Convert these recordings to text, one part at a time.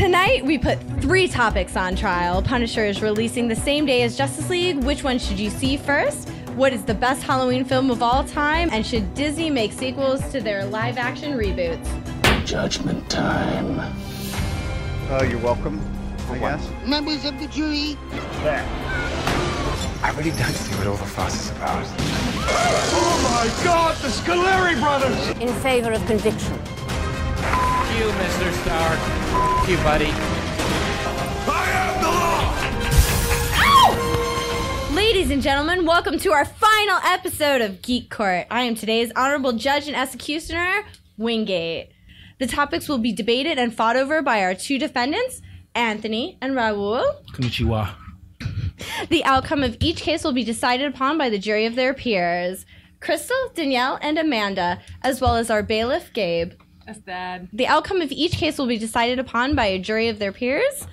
Tonight, we put 3 topics on trial. Punisher is releasing the same day as Justice League. Which one should you see first? What is the best Halloween film of all time? And should Disney make sequels to their live-action reboots? Judgment time. You're welcome, I guess. Members of the jury. I really don't see what all the fuss is about. Oh my God, the Scoleri brothers! In favor of conviction. You, Mr. Stark. You, buddy. I am the law! Ow! Ladies and gentlemen, welcome to our final episode of Geek Court. I am today's honorable judge and executioner, Wingate. The topics will be debated and fought over by our 2 defendants, Anthony and Raul. Konnichiwa. The outcome of each case will be decided upon by the jury of their peers, Crystal, Danielle, and Amanda, as well as our bailiff, Gabe. That's bad. The outcome of each case will be decided upon by a jury of their peers.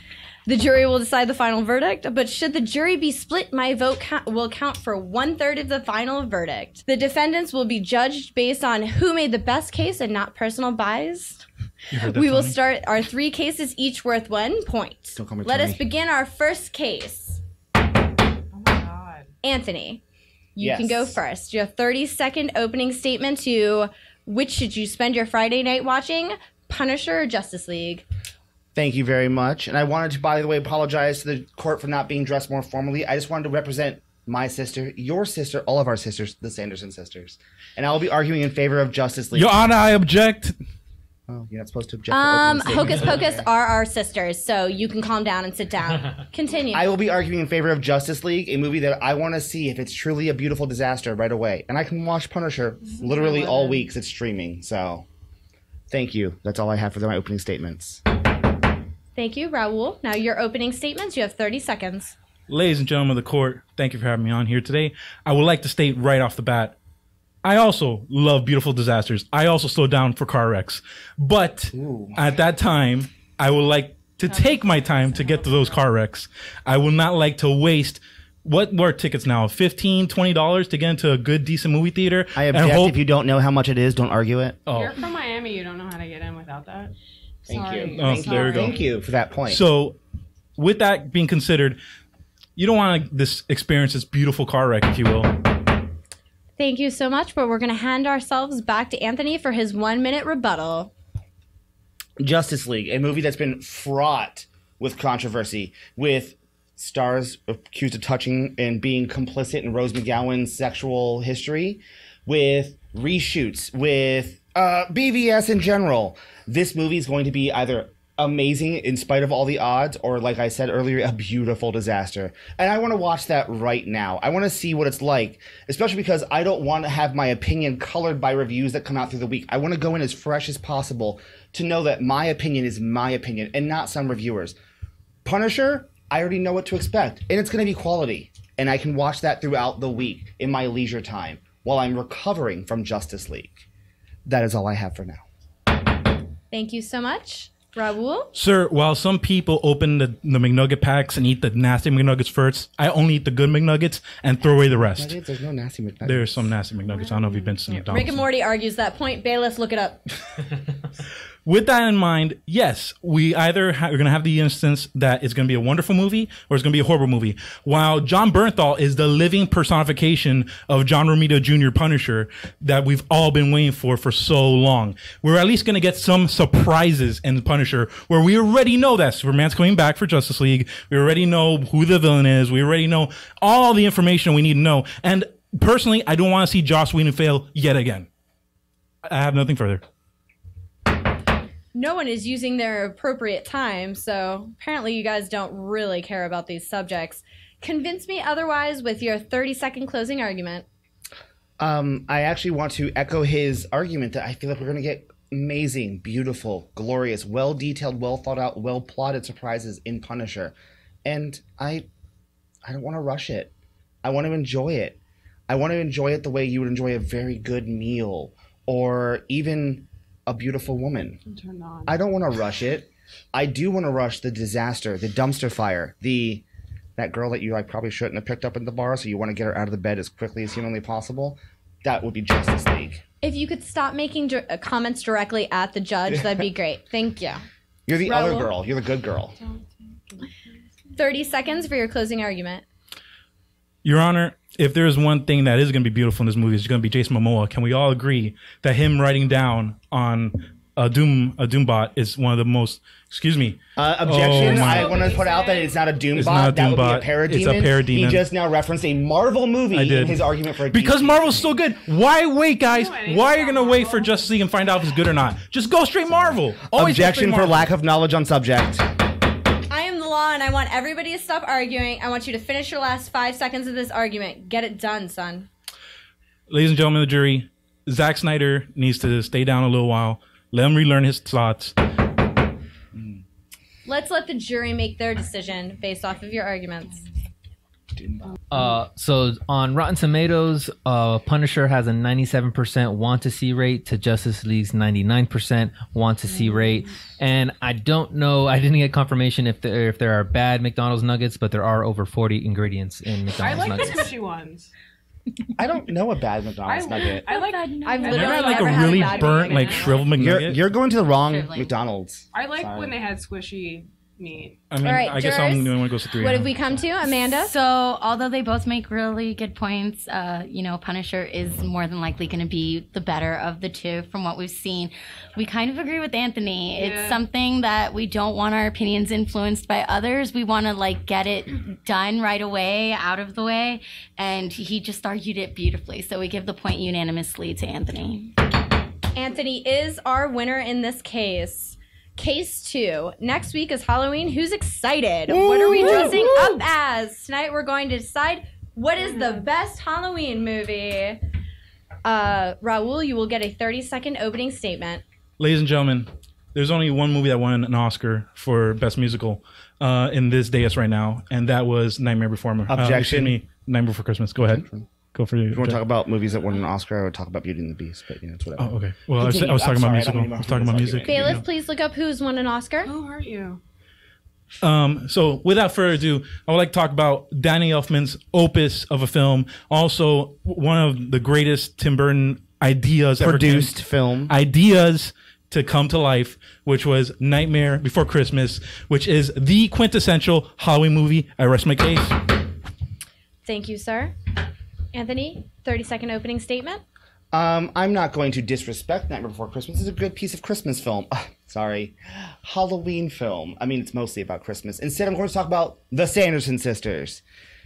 The jury will decide the final verdict, but should the jury be split, my vote will count for 1/3 of the final verdict. The defendants will be judged based on who made the best case and not personal bias. We will start our 3 cases, each worth 1 point. Don't call me Let Tony. us begin our first case. Oh my God. Anthony, you Yes. can go first. You have 30-second opening statement to which should you spend your Friday night watching, Punisher or Justice League? Thank you very much. And I wanted to, by the way, apologize to the court for not being dressed more formally. I just wanted to represent my sister, your sister, all of our sisters, the Sanderson sisters. And I will be arguing in favor of Justice League. Your Honor, I object. Oh, you're not supposed to object to opening Hocus statements. Pocus are our sisters, so you can calm down and sit down. Continue. I will be arguing in favor of Justice League, a movie that I want to see if it's truly a beautiful disaster right away. And I can watch Punisher literally all week 'cause it's streaming. So, thank you. That's all I have for my opening statements. Thank you, Raul. Now your opening statements. You have 30 seconds. Ladies and gentlemen of the court, thank you for having me on here today. I would like to state right off the bat, I also love beautiful disasters. I also slow down for car wrecks. But at that time, I would like to take my time to get to those car wrecks. I will not like to waste, what are tickets now, $15, $20 to get into a good, decent movie theater? I object. If you don't know how much it is, don't argue it. Oh. You're from Miami. You don't know how to get in without that. Thank Sorry. you. Oh, Thank there you. we go. Thank you for that point. So, with that being considered, you don't want to experience this beautiful car wreck, if you will. Thank you so much, but we're going to hand ourselves back to Anthony for his 1-minute rebuttal. Justice League, a movie that's been fraught with controversy, with stars accused of touching and being complicit in Rose McGowan's sexual history, with reshoots, with BVS in general. This movie is going to be either amazing in spite of all the odds, or like I said earlier, a beautiful disaster. And I want to watch that right now. I want to see what it's like, especially because I don't want to have my opinion colored by reviews that come out through the week. I want to go in as fresh as possible to know that my opinion is my opinion and not some reviewers. Punisher, I already know what to expect, and it's going to be quality. And I can watch that throughout the week in my leisure time while I'm recovering from Justice League. That is all I have for now. Thank you so much. Raul? Sir, while some people open the McNugget packs and eat the nasty McNuggets first, I only eat the good McNuggets and throw away the rest. There's no nasty McNuggets. There's some nasty McNuggets. I don't know if you've been to some McDonald's. Rick and Morty argues that point. Bailiff, look it up. With that in mind, yes, we either we're going to have the instance that it's going to be a wonderful movie or it's going to be a horrible movie. While John Bernthal is the living personification of John Romita Jr. Punisher that we've all been waiting for so long, we're at least going to get some surprises in Punisher where we already know that Superman's coming back for Justice League. We already know who the villain is. We already know all the information we need to know. And personally, I don't want to see Joss Whedon fail yet again. I have nothing further. No one is using their appropriate time, so apparently you guys don't really care about these subjects. Convince me otherwise with your 30-second closing argument. I actually want to echo his argument that I feel like we're going to get amazing, beautiful, glorious, well-detailed, well-thought-out, well-plotted surprises in Punisher. And I don't want to rush it. I want to enjoy it. I want to enjoy it the way you would enjoy a very good meal or even a beautiful woman. Turn on. I don't want to rush it. I do want to rush the disaster, the dumpster fire, that girl that you probably shouldn't have picked up at the bar, so you want to get her out of the bed as quickly as humanly possible. That would be Justice League. If you could stop making comments directly at the judge, that'd be great. Thank you. You're the other Raul? girl. You're the good girl. 30 seconds for your closing argument. Your Honor, if there is one thing that is going to be beautiful in this movie, it's going to be Jason Momoa. Can we all agree that him writing down on a Doombot is one of the most... Excuse me. Objection. Oh, I want to put out that it's not a Doombot. It's not a That would be a Doombot. parademon. It's a parademon. He just now referenced a Marvel movie I did. in his argument for a Because DC Marvel's movie. so good. Why wait, guys? No, I didn't Why are know you going to wait for Marvel. Justice League and find out if it's good or not? Just go straight Marvel. Always go Objection straight for Marvel. lack of knowledge on subject. I am the law, and I want everybody to stop arguing. I want you to finish your last 5 seconds of this argument. Get it done, son. Ladies and gentlemen of the jury, Zack Snyder needs to stay down a little while. Let him relearn his thoughts. Let's let the jury make their decision based off of your arguments. So on Rotten Tomatoes, Punisher has a 97% want to see rate to Justice League's 99% want to see rate. And I don't know, I didn't get confirmation if there are bad McDonald's nuggets, but there are over 40 ingredients in I McDonald's like the nuggets. squishy ones. I don't know a bad McDonald's nugget. I like. I've Never literally had like never a had really bad burnt, McNugget. like shriveled McNugget. You're going to the wrong Sure, like- McDonald's. I like Sorry. when they had squishy meat. I mean, All right, I guess jurors, I'm the only one who goes to 3. What have we come to, Amanda? So, although they both make really good points, Punisher is more than likely going to be the better of the two from what we've seen. We kind of agree with Anthony. Yeah. It's something that we don't want our opinions influenced by others. We want to get it done right away, out of the way. And he just argued it beautifully. So we give the point unanimously to Anthony. Anthony is our winner in this case. Case 2. Next week is Halloween. Who's excited? What are we dressing up as? Tonight we're going to decide what is the best Halloween movie. Raul, you will get a 30-second opening statement. Ladies and gentlemen, there's only one movie that won an Oscar for Best Musical in this dais right now, and that was Nightmare Before Objection. Nightmare Before Christmas. Go ahead. Go for you. If you want to talk about movies that won an Oscar, I would talk about Beauty and the Beast, but it's whatever. Oh, okay. Well, I was Continue. talking I'm about sorry, I don't musical. mean I was talking about music. Bailiff, please look up who's won an Oscar. Who are you? So without further ado, I would like to talk about Danny Elfman's opus of a film. Also, one of the greatest Tim Burton ideas Produced film. ideas to come to life, which was Nightmare Before Christmas, which is the quintessential Halloween movie. I rest my case. Thank you, sir. Anthony, 30-second opening statement. I'm not going to disrespect Nightmare Before Christmas. It's a good piece of Christmas film. Sorry. Halloween film. I mean, it's mostly about Christmas. Instead, I'm going to talk about the Sanderson sisters.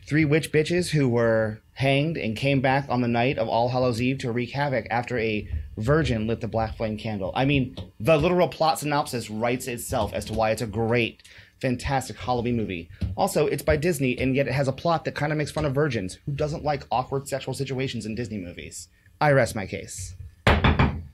3 witch bitches who were hanged and came back on the night of All Hallows Eve to wreak havoc after a virgin lit the black flame candle. I mean, the literal plot synopsis writes itself as to why it's a great, fantastic Halloween movie. Also, it's by Disney, and yet it has a plot that kind of makes fun of virgins. Who doesn't like awkward sexual situations in Disney movies? I rest my case.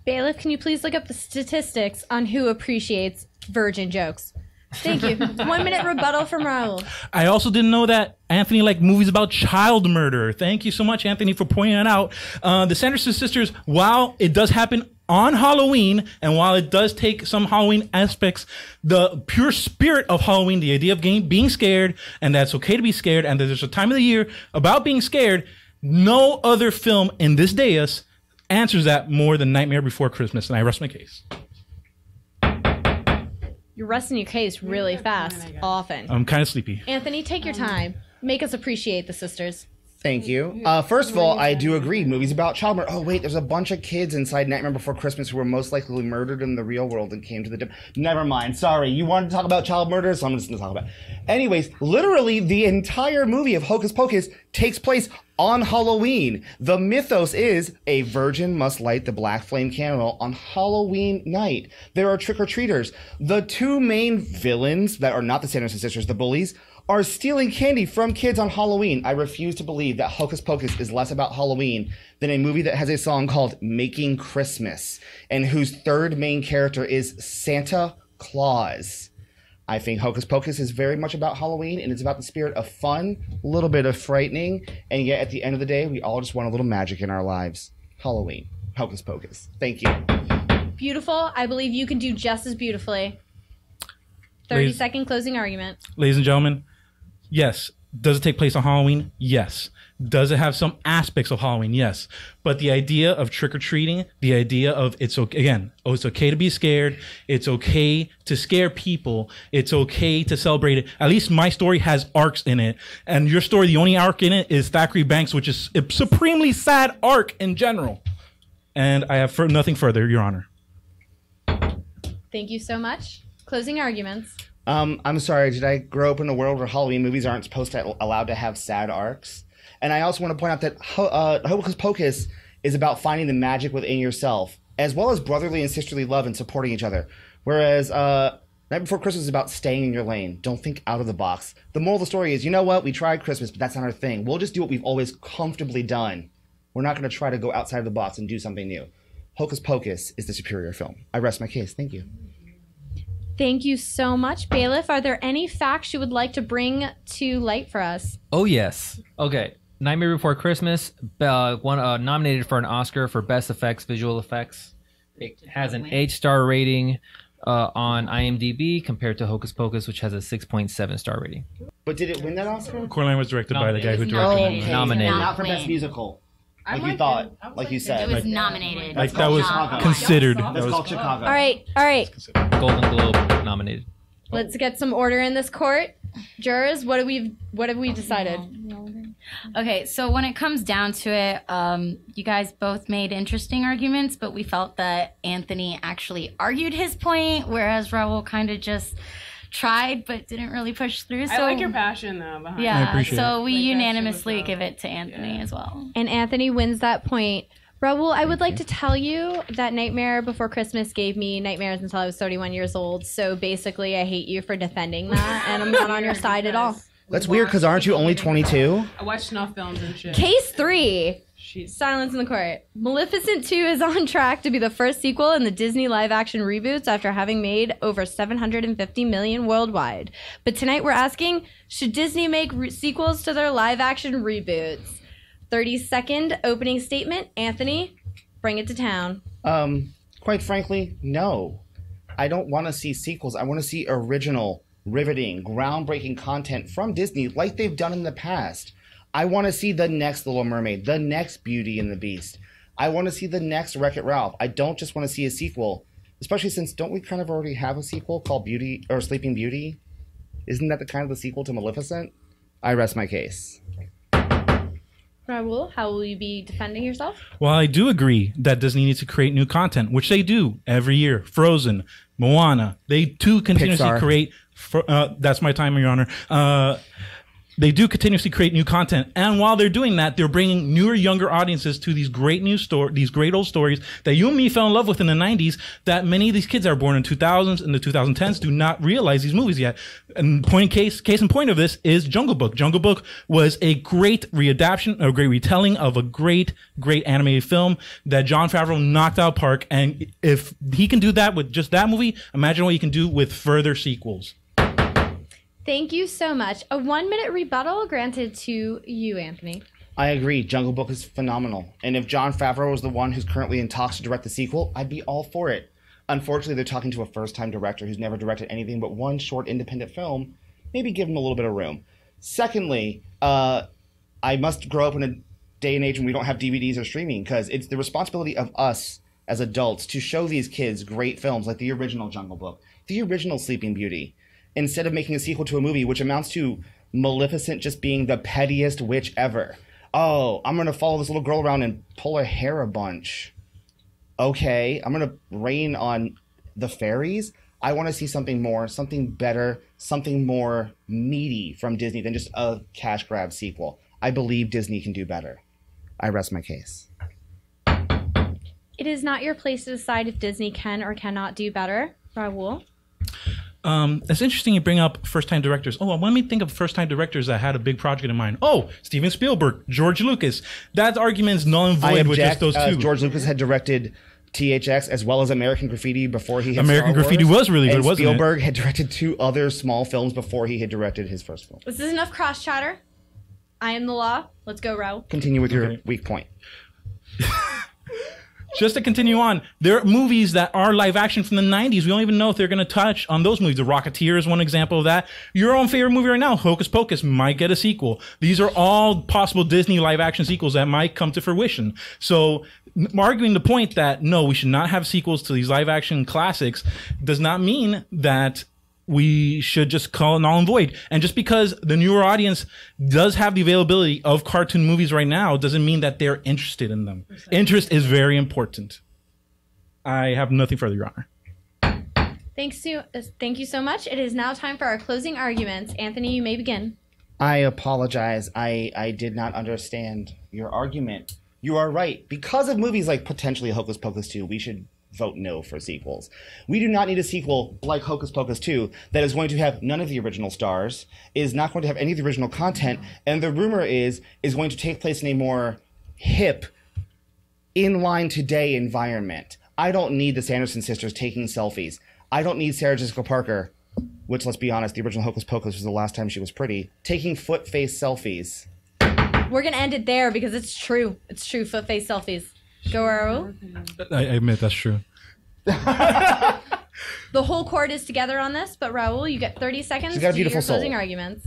Bailiff, can you please look up the statistics on who appreciates virgin jokes? Thank you. 1 minute rebuttal from Raul. I also didn't know that Anthony liked movies about child murder. Thank you so much, Anthony, for pointing that out. The Sanderson sisters, while it does happen on Halloween, and while it does take some Halloween aspects, the pure spirit of Halloween, the idea of being scared, and that's okay to be scared, and that there's a time of the year about being scared, no other film in this dais answers that more than Nightmare Before Christmas, and I rest my case. You're resting your case really fast, often. I'm kind of sleepy. Anthony, take your time. Make us appreciate the sisters. Thank you. First of all, I do agree. Movies about child murder. Oh, wait, there's a bunch of kids inside Nightmare Before Christmas who were most likely murdered in the real world and came to the... Never mind. Sorry. You wanted to talk about child murder, so I'm just going to talk about it. Anyways, literally, the entire movie of Hocus Pocus takes place on Halloween. The mythos is a virgin must light the black flame candle on Halloween night. There are trick-or-treaters. The 2 main villains that are not the Sanderson sisters, the bullies, are stealing candy from kids on Halloween. I refuse to believe that Hocus Pocus is less about Halloween than a movie that has a song called Making Christmas and whose 3rd main character is Santa Claus. I think Hocus Pocus is very much about Halloween, and it's about the spirit of fun, a little bit of frightening, and yet at the end of the day, we all just want a little magic in our lives. Halloween. Hocus Pocus. Thank you. Beautiful. I believe you can do just as beautifully. 30-second closing argument. Ladies and gentlemen, yes, Does it take place on Halloween? Yes. Does it have some aspects of Halloween? Yes. But the idea of trick-or-treating, the idea of it's okay to be scared. It's okay to scare people. It's okay to celebrate it. At least my story has arcs in it. And your story, the only arc in it is Thackeray Banks, which is a supremely sad arc in general. And I have nothing further, Your Honor. Thank you so much. Closing arguments. I'm sorry, did I grow up in a world where Halloween movies aren't allowed to have sad arcs? And I also want to point out that Hocus Pocus is about finding the magic within yourself, as well as brotherly and sisterly love and supporting each other. Whereas Night Before Christmas is about staying in your lane. Don't think out of the box. The moral of the story is, you know what? We tried Christmas, but that's not our thing. We'll just do what we've always comfortably done. We're not going to try to go outside of the box and do something new. Hocus Pocus is the superior film. I rest my case. Thank you. Thank you so much, Bailiff. Are there any facts you would like to bring to light for us? Oh, yes. Okay. Nightmare Before Christmas, nominated for an Oscar for Best Effects, Visual Effects. It has an 8-star rating on IMDb compared to Hocus Pocus, which has a 6.7 star rating. But did it win that Oscar? Coraline was directed by the guy who directed it. Nominated. Not for Best Musical. Like you thought, like you said. It was nominated. Like that was considered. That's called Chicago. All right. Golden Globe nominated. Let's get some order in this court. Jurors, what have we decided? Okay, so when it comes down to it, you guys both made interesting arguments, but we felt that Anthony actually argued his point, whereas Raul kind of just tried but didn't really push through. So I like your passion though behind yeah, I appreciate so we Like, unanimously give it to Anthony as well. And Anthony wins that point. Raul, I would like to tell you that Nightmare Before Christmas gave me nightmares until I was 31 years old. So basically, I hate you for defending that, and I'm not on your side at all. That's weird, because aren't you only 22? I watch snuff films and shit. Case 3. She's Silence in the court. Maleficent 2 is on track to be the first sequel in the Disney live-action reboots after having made over $750 million worldwide. But tonight we're asking, should Disney make sequels to their live-action reboots? 30-second opening statement. Anthony, bring it to town. Quite frankly, no. I don't want to see sequels. I want to see original, riveting, groundbreaking content from Disney like they've done in the past. I want to see the next Little Mermaid, the next Beauty and the Beast. I want to see the next Wreck-It Ralph. I don't just want to see a sequel, especially since don't we kind of already have a sequel called Beauty or Sleeping Beauty? Isn't that the kind of the sequel to Maleficent? I rest my case. Raul, how will you be defending yourself? Well, I do agree that Disney needs to create new content, which they do every year. Frozen, Moana, they too continuously Pixar. create. That's my time, Your Honor. They do continuously create new content, and while they're doing that, they're bringing newer, younger audiences to these great these great old stories that you and me fell in love with in the '90s. That many of these kids that are born in 2000s and the 2010s do not realize these movies yet. And case in point of this is Jungle Book. Jungle Book was a great readaptation, a great retelling of a great animated film that Jon Favreau knocked out park. And if he can do that with just that movie, imagine what he can do with further sequels. Thank you so much. A 1-minute rebuttal granted to you, Anthony. I agree. Jungle Book is phenomenal. And if Jon Favreau was the one who's currently in talks to direct the sequel, I'd be all for it. Unfortunately, they're talking to a first-time director who's never directed anything but one short independent film. Maybe give him a little bit of room. Secondly, I must grow up in a day and age when we don't have DVDs or streaming, because it's the responsibility of us as adults to show these kids great films like the original Jungle Book, the original Sleeping Beauty, instead of making a sequel to a movie which amounts to Maleficent just being the pettiest witch ever. Oh, I'm going to follow this little girl around and pull her hair a bunch. Okay, I'm going to rain on the fairies. I want to see something more, something better, something more meaty from Disney than just a cash grab sequel. I believe Disney can do better. I rest my case. It is not your place to decide if Disney can or cannot do better. Raul? It's interesting you bring up first-time directors. Oh, let me think of first-time directors that had a big project in mind. Oh, Steven Spielberg, George Lucas. That argument is null and void with just those two. George Lucas had directed THX as well as American Graffiti before he had American Star Graffiti Wars, was really good, and wasn't it? Spielberg had directed 2 other small films before he had directed his first film. This is enough cross chatter. I am the law. Let's go, Raul. Continue with your weak point. just to continue on, there are movies that are live action from the 90s. We don't even know if they're going to touch on those movies. The Rocketeer is one example of that. Your own favorite movie right now, Hocus Pocus, might get a sequel. These are all possible Disney live action sequels that might come to fruition. So arguing the point that, no, we should not have sequels to these live action classics does not mean that we should just call it null and void. And just because the newer audience does have the availability of cartoon movies right now doesn't mean that they're interested in them. Interest is very important. I have nothing further, Your Honor. Thank you so much. It is now time for our closing arguments. Anthony, you may begin. I apologize. I did not understand your argument. You are right. Because of movies like potentially Hocus Pocus 2, we should vote no for sequels. We do not need a sequel like Hocus Pocus 2 that is going to have none of the original stars, is not going to have any of the original content, and the rumor is going to take place in a more hip, in-line today environment. I don't need the Sanderson sisters taking selfies. I don't need Sarah Jessica Parker, which, let's be honest, the original Hocus Pocus was the last time she was pretty, taking foot-face selfies. We're going to end it there because it's true. It's true. Foot-face selfies. Go, Raul. I admit that's true. The whole court is together on this, but Raul, you get 30 seconds to do your closing arguments.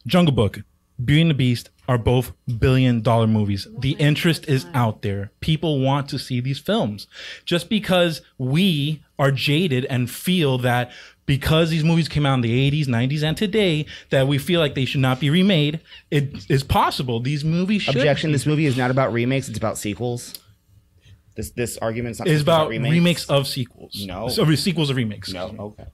Jungle Book, Beauty and the Beast are both billion-dollar movies. The interest is out there. People want to see these films. Just because we are jaded and feel that because these movies came out in the 80s, 90s, and today, that we feel like they should not be remade, it is possible. These movies should. Objection, this movie is not about remakes, it's about sequels. This argument's not about remakes. Remakes of sequels. No. So sequels of remakes. No, okay.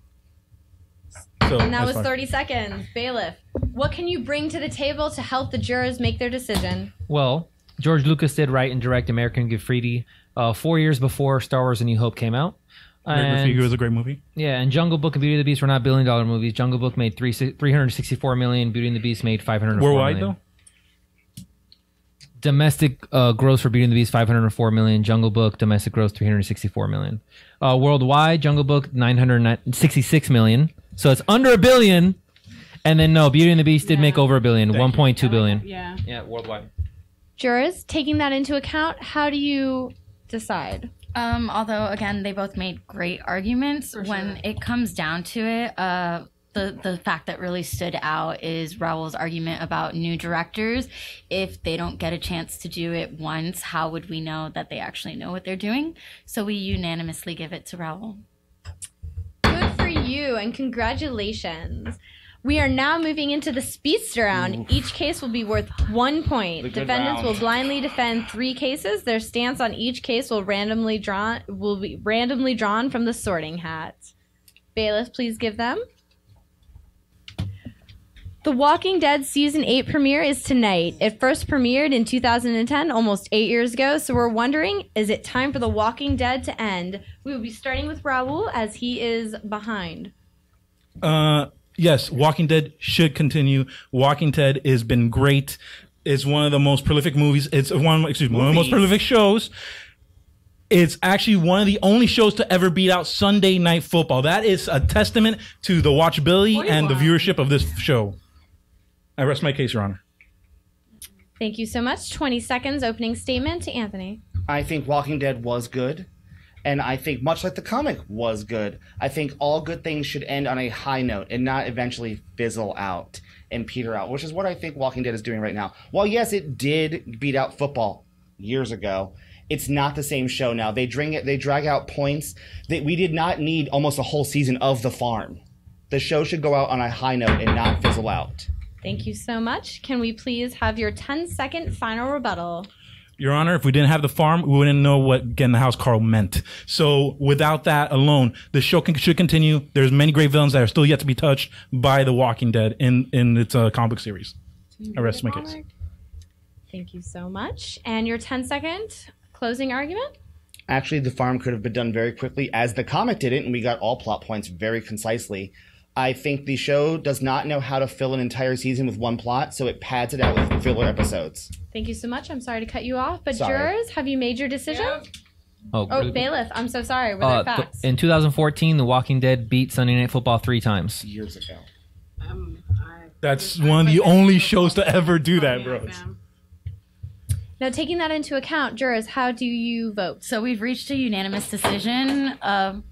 So, And that was 30 seconds. Bailiff, what can you bring to the table to help the jurors make their decision? Well, George Lucas did write and direct American Graffiti 4 years before Star Wars A New Hope came out. Graffiti was a great movie. Yeah, and Jungle Book and Beauty and the Beast were not billion-dollar movies. Jungle Book made $364 million. Beauty and the Beast made $504 million. Worldwide, though? Domestic gross for Beauty and the Beast, $504 million. Jungle Book, domestic gross, $364 million. Worldwide, Jungle Book, $966 million. So it's under $1 billion. And then, no, Beauty and the Beast did make over $1 billion, $1.2 billion. Yeah, worldwide. Jurors, taking that into account, how do you decide? Although, again, they both made great arguments. When it comes down to it, the fact that really stood out is Raul's argument about new directors. If they don't get a chance to do it once, how would we know that they actually know what they're doing? So we unanimously give it to Raul. Good for you, and congratulations. We are now moving into the speedster round. Oof. Each case will be worth 1 point. Defendants will blindly defend 3 cases. Their stance on each case will be randomly drawn from the sorting hat. Bailiff, please give them. The Walking Dead Season 8 premiere is tonight. It first premiered in 2010, almost 8 years ago, so we're wondering, is it time for The Walking Dead to end? We will be starting with Raul, as he is behind. Yes, Walking Dead should continue. Walking Dead has been great. It's one of the most prolific movies. It's one of the most prolific shows. It's actually one of the only shows to ever beat out Sunday Night Football. That is a testament to the watchability and the viewership of this show. I rest my case, Your Honor. Thank you so much. 20 seconds opening statement to Anthony. I think Walking Dead was good. And I think, much like the comic was good, I think all good things should end on a high note and not eventually fizzle out and peter out, which is what I think Walking Dead is doing right now. While, yes, it did beat out football years ago, it's not the same show now. They drag out points that we did not need almost a whole season of The Farm. The show should go out on a high note and not fizzle out. Thank you so much. Can we please have your 10-second final rebuttal? Your Honor, if we didn't have The Farm, we wouldn't know what Get in the House Carl meant. So without that alone, the show should continue. There's many great villains that are still yet to be touched by The Walking Dead in its comic book series. I rest my case. Thank you so much. And your 10-second closing argument? Actually, The Farm could have been done very quickly, as the comic didn't, and we got all plot points very concisely. I think the show does not know how to fill an entire season with one plot, so it pads it out with filler episodes. Thank you so much. I'm sorry to cut you off, but jurors, have you made your decision? Yeah. Oh, really? Bailiff, I'm so sorry. Were there facts? In 2014, The Walking Dead beat Sunday Night Football 3 times. Years ago. That's one of the only shows to ever do that, bro. Now, taking that into account, jurors, how do you vote? So we've reached a unanimous decision. Although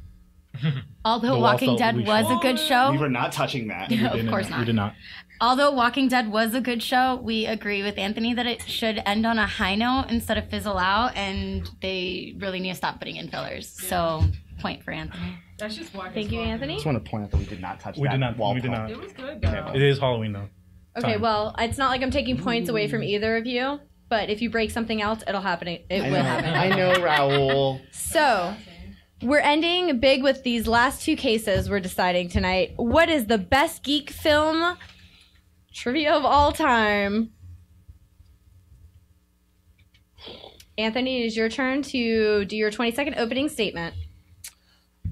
The wall Walking felt Dead loose. was a good show. We were not touching that. Of course not. We did not. Although Walking Dead was a good show, we agree with Anthony that it should end on a high note instead of fizzle out, and they really need to stop putting in fillers. Yeah. So, point for Anthony. That's just Walking. Thank you, Anthony. I just want to point out that we did not touch that. We did not. wall We did pump. not. It was good though. It is Halloween though. Okay, Time. well, it's not like I'm taking points away from either of you, but if you break something else, it'll happen. It will happen. I know, Raul. So, we're ending big with these last two cases we're deciding tonight. What is the best geek film trivia of all time? Anthony, it is your turn to do your 20-second opening statement.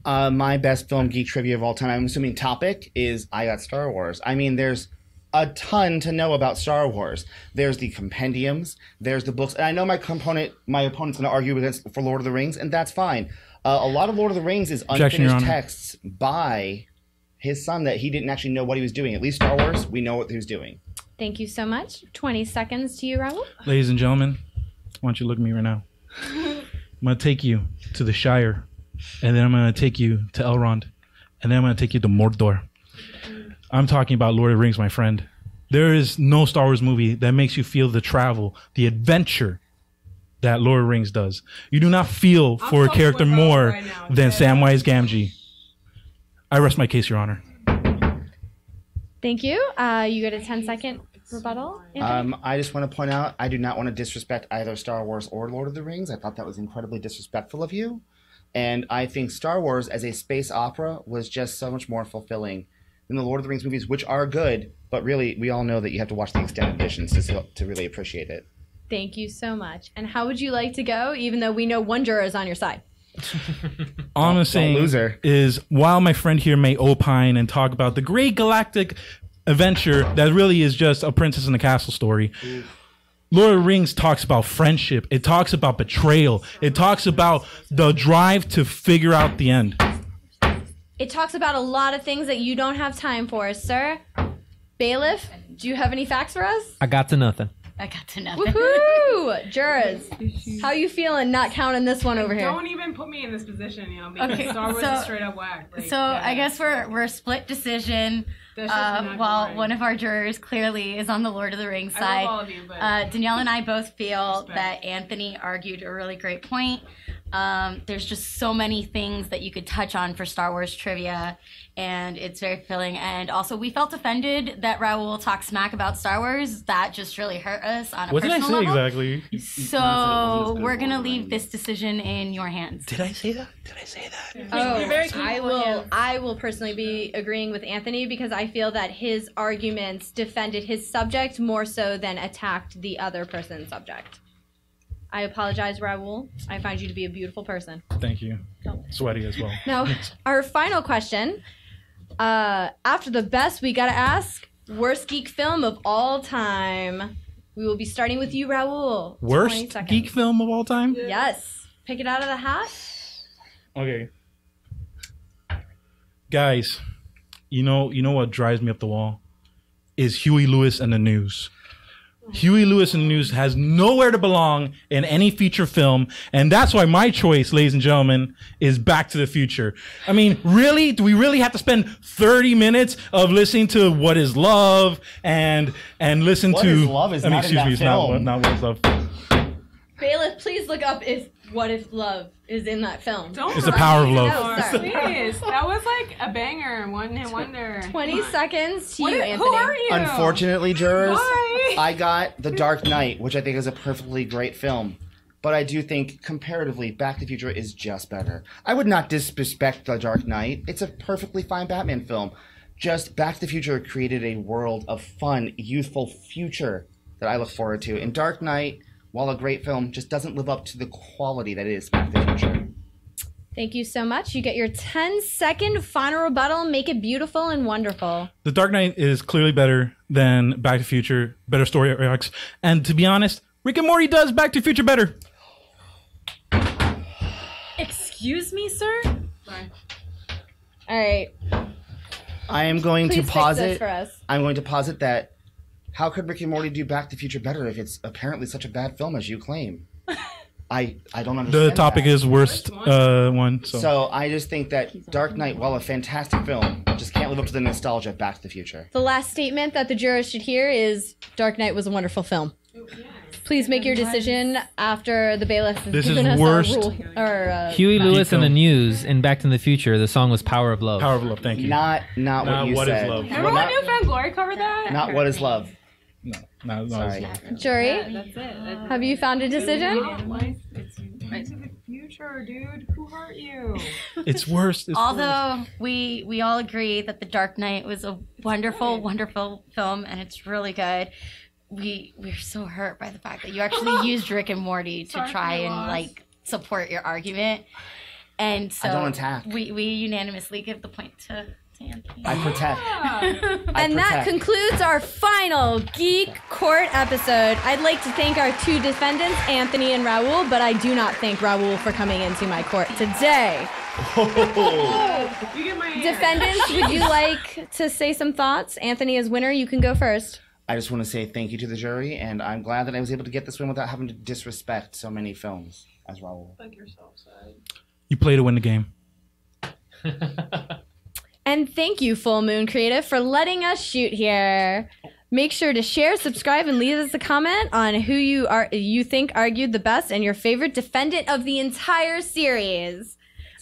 My best film geek trivia of all time, I'm assuming topic, is I Got Star Wars. I mean, there's a ton to know about Star Wars. There's the compendiums, there's the books, and I know my opponent's going to argue for Lord of the Rings, and that's fine. A lot of Lord of the Rings is Objection, Your unfinished Honor. texts by his son that he didn't actually know what he was doing. At least Star Wars, we know what he was doing. Thank you so much. 20 seconds to you, Raul. Ladies and gentlemen, why don't you look at me right now? I'm going to take you to the Shire, and then I'm going to take you to Elrond, and then I'm going to take you to Mordor. I'm talking about Lord of the Rings, my friend. There is no Star Wars movie that makes you feel the travel, the adventure that Lord of the Rings does. You do not feel for a character more right now. than Samwise Gamgee. I rest my case, Your Honor. Thank you. You get a 10-second rebuttal. Anthony? I just want to point out, I do not want to disrespect either Star Wars or Lord of the Rings. I thought that was incredibly disrespectful of you. And I think Star Wars as a space opera was just so much more fulfilling than the Lord of the Rings movies, which are good, but really, we all know that you have to watch the extended editions to really appreciate it. Thank you so much. And how would you like to go, even though we know one juror is on your side? All I'm saying loser. is, while my friend here may opine and talk about the great galactic adventure that really is just a princess in a castle story, Lord of the Rings talks about friendship. It talks about betrayal. It talks about the drive to figure out the end. It talks about a lot of things that you don't have time for, sir. Bailiff, do you have any facts for us? I got to nothing. I got to nothing. Woohoo! Jurors, how you feeling not counting this one over here? Don't even put me in this position, because Okay, Star Wars so- is straight up whack. Like, So yeah. I guess we're a split decision. That's just not While right. one of our jurors clearly is on the Lord of the Rings I side. love all of you, but Danielle and I both feel Respect. that Anthony argued a really great point. There's just so many things that you could touch on for Star Wars trivia, and it's very fulfilling. And also, we felt offended that Raul talked smack about Star Wars. That just really hurt us on a What did I personal say level. exactly? So we're gonna leave this decision in your hands. Did I say that? Did I say that? Oh, You're very I will personally be agreeing with Anthony because I feel that his arguments defended his subject more so than attacked the other person's subject. I apologize, Raul. I find you to be a beautiful person. Thank you. Sweaty as well. Now, our final question. After the best, we gotta ask, worst geek film of all time. We will be starting with you, Raul. 20 Worst seconds. geek film of all time? Yes. Pick it out of the hat. Okay. Guys, you know what drives me up the wall? Is Huey Lewis and the News. Huey Lewis and the News has nowhere to belong in any feature film, and that's why my choice, ladies and gentlemen, is Back to the Future. I mean, really? Do we really have to spend 30 minutes of listening to What Is Love and listen What to Is Love is not in that it's film. not What Is Love. Bailiff, please look up What If Love is in that film. Don't It's the power of love. No, sir. Please, that was like a banger, one hit wonder. 20 seconds to What you, is- Anthony. Who are you? Unfortunately, jurors, Why? I got The Dark Knight, which I think is a perfectly great film. But I do think, comparatively, Back to the Future is just better. I would not disrespect The Dark Knight. It's a perfectly fine Batman film. Just Back to the Future created a world of fun, youthful future that I look forward to. And Dark Knight, while a great film, just doesn't live up to the quality that is Back to the Future. Thank you so much. You get your 10-second final rebuttal. Make it beautiful and wonderful. The Dark Knight is clearly better than Back to the Future, better story arcs. And to be honest, Rick and Morty does Back to the Future better. Excuse me, sir? Sorry. All right. I am going Please to fix posit. this for us. I'm going to posit that How could Rick and Morty do Back to the Future better if it's apparently such a bad film as you claim? I don't understand. The topic is worst one. So I just think that Dark Knight, while a fantastic film, just can't live up to the nostalgia of Back to the Future. The last statement that the jurors should hear is Dark Knight was a wonderful film. Please make your decision after the bailiff has This given is us worst. a rule. Huey Lewis in the News in Back to the Future. The song was "Power of Love." Power of Love. Thank you. Not what you What Is said. Love. Remember when New Found Glory covered that? Not What Is Love. No, Sorry. Jury, That's it. have you found a decision? It's the future, dude. Who hurt you? It's worst. Although we all agree that The Dark Knight was a wonderful, wonderful film, and it's really good. We're so hurt by the fact that you actually used Rick and Morty to try and like support your argument, and so I don't attack. we unanimously give the point to Anthony. I protect. And that concludes our final Geek Court episode. I'd like to thank our two defendants, Anthony and Raul, but I do not thank Raul for coming into my court today. You get my hand. Defendants, would you like to say some thoughts? Anthony, as winner, you can go first. I just want to say thank you to the jury, and I'm glad that I was able to get this win without having to disrespect so many films as Raul. Fuck yourself, side. You play to win the game. And thank you, Full Moon Creative, for letting us shoot here. Make sure to share, subscribe, and leave us a comment on who you think argued the best and your favorite defendant of the entire series.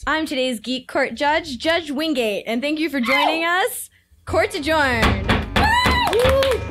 I'm today's Geek Court judge, Judge Wingate, and thank you for joining us. Court adjourned. Woo!